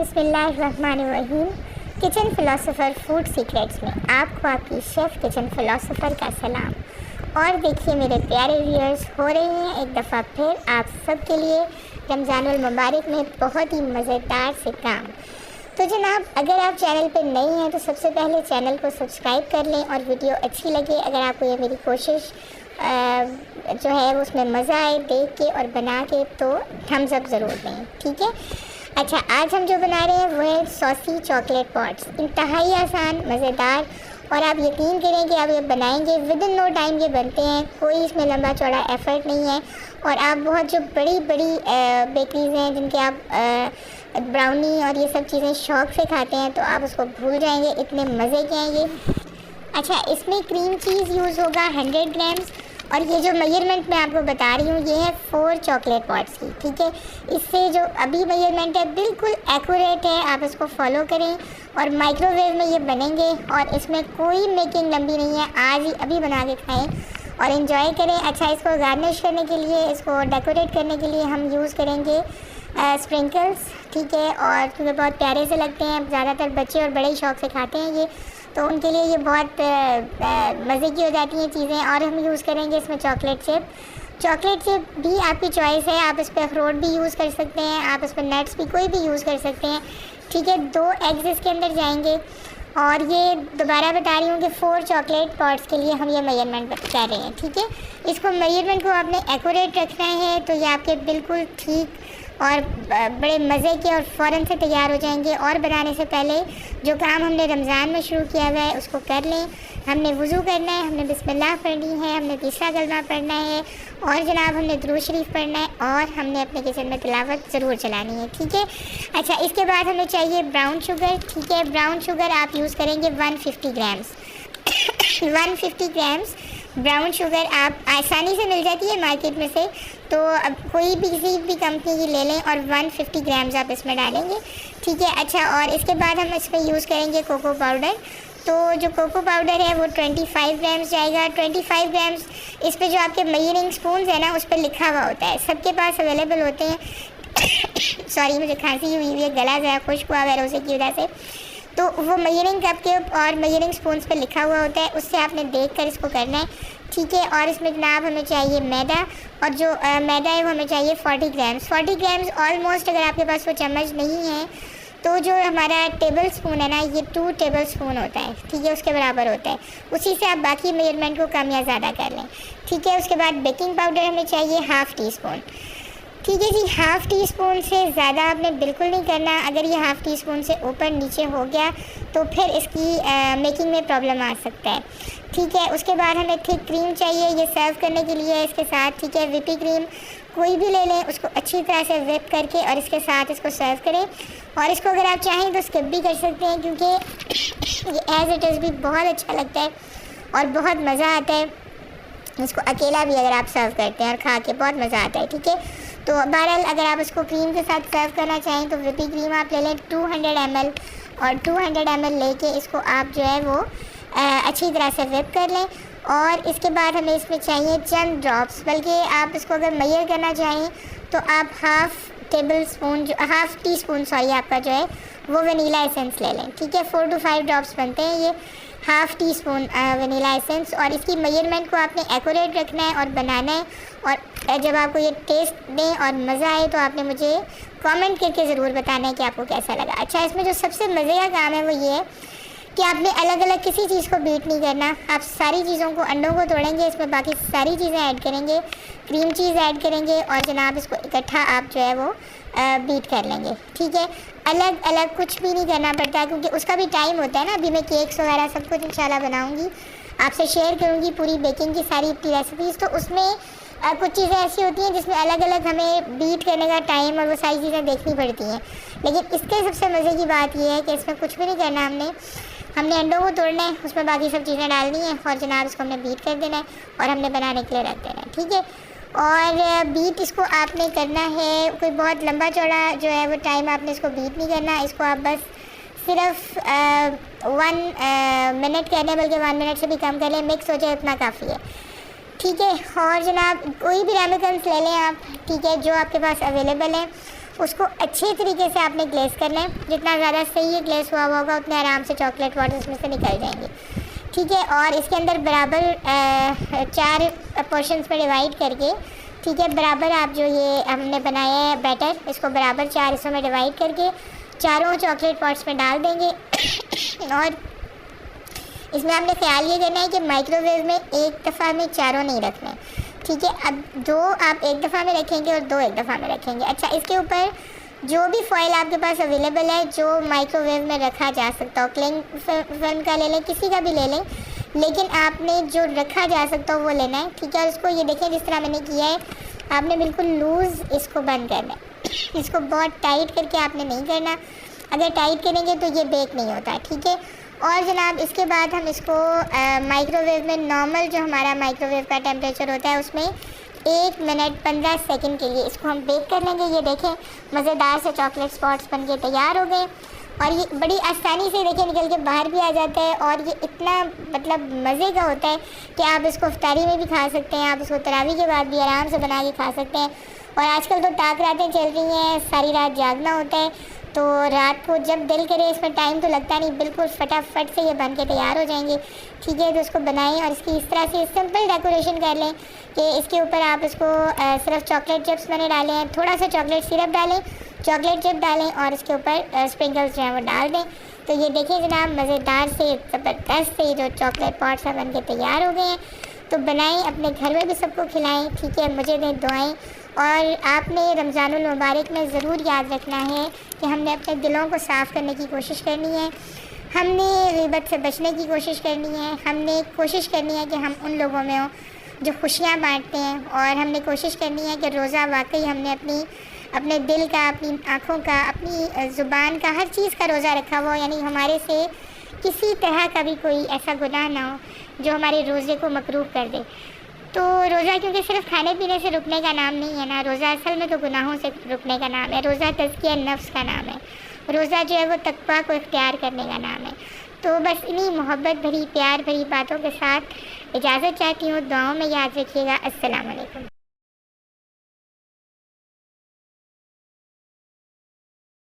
बिस्मिल्लाहिर्रहमानिर्रहीम। Kitchen philosopher food secrets में आपको आपकी शेफ़ किचन फिलोसोफर का सलाम। और देखिए मेरे प्यारे व्यूअर्स, हो रही हैं एक दफ़ा फिर आप सब के लिए रमज़ानुल मुबारक में बहुत ही मज़ेदार से काम। तो जनाब, अगर आप चैनल पर नए हैं तो सबसे पहले चैनल को सब्सक्राइब कर लें और वीडियो अच्छी लगे, अगर आपको ये मेरी कोशिश जो है वो उसमें मज़ा आए देख के और बना के, तो थम्स अप ज़रूर दें, ठीक है। अच्छा, आज हम जो बना रहे हैं वो है सॉसी चॉकलेट पॉट्स। इंतहाई आसान, मज़ेदार, और आप यकीन करें कि आप ये बनाएंगे विद इन नो टाइम ये बनते हैं। कोई इसमें लंबा चौड़ा एफ़र्ट नहीं है। और आप बहुत जो बड़ी बड़ी बेकरीज़ हैं जिनके आप ब्राउनी और ये सब चीज़ें शौक़ से खाते हैं, तो आप उसको भूल जाएंगे, इतने मज़े के हैं ये। अच्छा, इसमें क्रीम चीज़ यूज़ होगा 100 ग्राम्स, और ये जो मेजरमेंट मैं आपको बता रही हूँ ये है 4 चॉकलेट पॉट्स की, ठीक है। इससे जो अभी मेजरमेंट है बिल्कुल एक्यूरेट है, आप इसको फॉलो करें और माइक्रोवेव में ये बनेंगे। और इसमें कोई मेकिंग लंबी नहीं है, आज ही अभी बना के खाएं और इन्जॉय करें। अच्छा, इसको गार्निश करने के लिए, इसको डेकोरेट करने के लिए हम यूज़ करेंगे स्प्रिंकल्स, ठीक है। और क्योंकि बहुत प्यारे से लगते हैं, ज़्यादातर बच्चे और बड़े ही शौक़ से खाते हैं ये, तो उनके लिए ये बहुत मज़े की हो जाती हैं चीज़ें। और हम यूज़ करेंगे इसमें चॉकलेट चिप। चॉकलेट चिप भी आपकी चॉइस है, आप इस पर अखरोट भी यूज़ कर सकते हैं, आप इस पर नट्स भी कोई भी यूज़ कर सकते हैं, ठीक है। 2 एग्स इसके अंदर जाएंगे। और ये दोबारा बता रही हूँ कि 4 चॉकलेट पॉट्स के लिए हम ये मेजरमेंट कर रहे हैं, ठीक है। इसको मेजरमेंट को आपने एक्यूरेट रखना है, तो ये आपके बिल्कुल ठीक और बड़े मज़े के और फ़ौरन से तैयार हो जाएंगे। और बनाने से पहले जो काम हमने रमज़ान में शुरू किया हुआ है उसको कर लें। हमने वज़ू करना है, हमने बिस्मिल्लाह पढ़नी है, हमने तीसरा कलमा पढ़ना है, और जनाब हमने दुरूद शरीफ पढ़ना है, और हमने अपने किचन में तिलावत ज़रूर चलानी है, ठीक है। अच्छा, इसके बाद हमें चाहिए ब्राउन शुगर, ठीक है। ब्राउन शुगर आप यूज़ करेंगे 150 ग्राम्स 150 ग्राम्स ब्राउन शुगर आप आसानी से मिल जाती है मार्केट में से, तो अब कोई भी किसी भी कंपनी की ले लें और 150 ग्राम्स आप इसमें डालेंगे, ठीक है। अच्छा, और इसके बाद हम इसमें यूज़ करेंगे कोको पाउडर। तो जो कोको पाउडर है वो 25 ग्राम्स जाएगा। 25 ग्राम्स इस पर जो आपके मेजरिंग स्पून है ना, उस पर लिखा हुआ होता है, सबके पास अवेलेबल होते हैं। सॉरी, मुझे खांसी हुई है, गला ज़रा खुश्क हुआ है रोज़े की वजह से। तो वो मेजरिंग कप के और मेजरिंग स्पून्स पे लिखा हुआ होता है, उससे आपने देखकर इसको करना है, ठीक है। और इसमें जनाब हमें चाहिए मैदा, और जो मैदा है वो हमें चाहिए 40 ग्राम्स 40 ग्राम्स ऑलमोस्ट। अगर आपके पास वो चम्मच नहीं है तो जो हमारा टेबल स्पून है ना, ये 2 टेबल स्पून होता है, ठीक है, उसके बराबर होता है। उसी से आप बाकी मेजरमेंट को कम या ज़्यादा कर लें, ठीक है। उसके बाद बेकिंग पाउडर हमें चाहिए 1/2 टीस्पून, ठीक है जी। 1/2 टीस्पून से ज़्यादा आपने बिल्कुल नहीं करना। अगर ये 1/2 टीस्पून से ऊपर नीचे हो गया तो फिर इसकी मेकिंग में प्रॉब्लम आ सकता है, ठीक है। उसके बाद हमें थिक क्रीम चाहिए ये सर्व करने के लिए इसके साथ, ठीक है। व्हिप क्रीम कोई भी ले लें, उसको अच्छी तरह से व्हिप करके और इसके साथ इसको सर्व करें। और इसको अगर आप चाहें तो स्किप भी कर सकते हैं, क्योंकि ये एज़ इट इज़ भी बहुत अच्छा लगता है और बहुत मज़ा आता है। इसको अकेला भी अगर आप सर्व करते हैं और खा के बहुत मज़ा आता है, ठीक है। तो बहरहाल अगर आप इसको क्रीम के साथ सर्व करना चाहें तो व्हिप क्रीम आप ले लें 200 ml, और 200 ml लेके इसको आप जो है वो अच्छी तरह से व्हिप कर लें। और इसके बाद हमें इसमें चाहिए चंद ड्रॉप्स, बल्कि आप इसको अगर मेजर करना चाहें तो आप 1/2 टीस्पून सॉरी आपका जो है वो वनीला एसेंस ले लें, ठीक है। 4 to 5 ड्रॉप्स बनते हैं ये 1/2 टीस्पून वनीला एसेंस। और इसकी मेजरमेंट को आपने एक्यूरेट रखना है और बनाना है। और जब आपको ये टेस्ट दें और मज़ा आए तो आपने मुझे कमेंट करके ज़रूर बताना है कि आपको कैसा लगा। अच्छा, इसमें जो सबसे मज़े का काम है वो ये है कि आपने अलग अलग किसी चीज़ को बीट नहीं करना। आप सारी चीज़ों को, अंडों को तोड़ेंगे, इसमें बाकी सारी चीज़ें ऐड करेंगे, क्रीम चीज़ ऐड करेंगे, और जनाब इसको इकट्ठा आप जो है वो बीट कर लेंगे, ठीक है। अलग अलग कुछ भी नहीं करना पड़ता, क्योंकि उसका भी टाइम होता है ना। अभी मैं केक्स वगैरह सब कुछ इंशाल्लाह बनाऊँगी, आपसे शेयर करूँगी पूरी बेकिंग की सारी अपनी रेसिपीज़। तो उसमें कुछ चीज़ें ऐसी होती हैं जिसमें अलग अलग हमें बीट करने का टाइम और वो सारी चीज़ें देखनी पड़ती हैं। लेकिन इसके सबसे मज़े की बात यह है कि इसमें कुछ भी नहीं करना, हमने अंडों को तोड़ना है, उसमें बाकी सब चीज़ें डालनी है, और जनाब इसको हमने बीट कर देना है और हमने बनाने के लिए रख देना है, ठीक है। और बीट इसको आपने करना है, कोई बहुत लंबा चौड़ा जो है वो टाइम आपने इसको बीट नहीं करना। इसको आप बस सिर्फ 1 मिनट करना है, बल्कि 1 मिनट से भी कम कर लें, मिक्स हो जाए उतना काफ़ी है, ठीक है। और जनाब कोई भी रेमिकल्स ले लें आप, ठीक है, जो आपके पास अवेलेबल है, उसको अच्छे तरीके से आपने ग्लेस करना है। जितना ज़्यादा सही है ग्लेस हुआ होगा उतने आराम से चॉकलेट वाटर उसमें से निकल जाएंगे, ठीक है। और इसके अंदर बराबर 4 पोर्शंस में डिवाइड करके, ठीक है, बराबर आप जो ये हमने बनाया है बैटर, इसको बराबर 4 हिस्सों में डिवाइड करके चारों चॉकलेट पॉट्स में डाल देंगे। और इसमें आपने ख्याल ये करना है कि माइक्रोवेव में एक दफ़ा में चारों नहीं रखने, ठीक है। अब 2 आप एक दफ़ा में रखेंगे और 2 एक दफ़ा में रखेंगे। अच्छा, इसके ऊपर जो भी फॉइल आपके पास अवेलेबल है जो माइक्रोवेव में रखा जा सकता हो, क्लिंग फिल्म का ले लें, किसी का भी ले लें, लेकिन आपने जो रखा जा सकता हो वो लेना है, ठीक है। और इसको ये देखें जिस तरह मैंने किया है, आपने बिल्कुल लूज़ इसको बंद करना है। इसको बहुत टाइट करके आपने नहीं करना, अगर टाइट करेंगे तो ये बेक नहीं होता, ठीक है। और जनाब इसके बाद हम इसको माइक्रोवेव में, नॉर्मल जो हमारा माइक्रोवेव का टेम्परेचर होता है उसमें 1 मिनट 15 सेकंड के लिए इसको हम बेक कर लेंगे। ये देखें मज़ेदार से चॉकलेट स्पॉट्स बन के तैयार हो गए और ये बड़ी आसानी से देखें निकल के बाहर भी आ जाता है। और ये इतना मतलब मज़े का होता है कि आप इसको इफ्तारी में भी खा सकते हैं, आप इसको तरावी के बाद भी आराम से बना के खा सकते हैं। और आजकल तो ताक रातें चल रही हैं, सारी रात जागना होता है, तो रात को जब दिल करे, इसमें टाइम तो लगता नहीं, बिल्कुल फटाफट से ये बन के तैयार हो जाएंगे, ठीक है। तो इसको बनाएं और इसकी इस तरह से सिंपल डेकोरेशन कर लें कि इसके ऊपर आप इसको सिर्फ चॉकलेट चिप्स मैंने डाले हैं, थोड़ा सा चॉकलेट सिरप डालें, चॉकलेट चिप डालें और इसके ऊपर स्प्रिंकल्स जो हैं वो डाल दें। तो ये देखिए जनाब मज़ेदार से ज़बरदस्त से जो चॉकलेट पॉट्स हैं बन के तैयार हो गए हैं। तो बनाएं, अपने घर में भी सबको खिलाएं, ठीक है। मुझे दें दुआएं। और आपने रमज़ानुल मुबारक में ज़रूर याद रखना है कि हमने अपने दिलों को साफ़ करने की कोशिश करनी है, हमने ग़ीबत से बचने की कोशिश करनी है, हमने कोशिश करनी है कि हम उन लोगों में हों जो खुशियाँ बांटते हैं। और हमने कोशिश करनी है कि रोज़ा वाकई हमने अपने दिल का, अपनी आँखों का, अपनी ज़ुबान का, हर चीज़ का रोज़ा रखा हुआ, यानी हमारे से किसी तरह का भी कोई ऐसा गुनाह ना हो जो हमारे रोज़े को मकरूह कर दे। तो रोज़ा क्योंकि सिर्फ खाने पीने से रुकने का नाम नहीं है ना, रोज़ा असल में तो गुनाहों से रुकने का नाम है। रोज़ा तज़किया नफ्स का नाम है, रोज़ा जो है वो तक़वा को इख्तियार करने का नाम है। तो बस इन्हीं मोहब्बत भरी, प्यार भरी बातों के साथ इजाज़त चाहती हूँ। दुआओं में याद रखिएगा। अस्सलाम वालेकुम।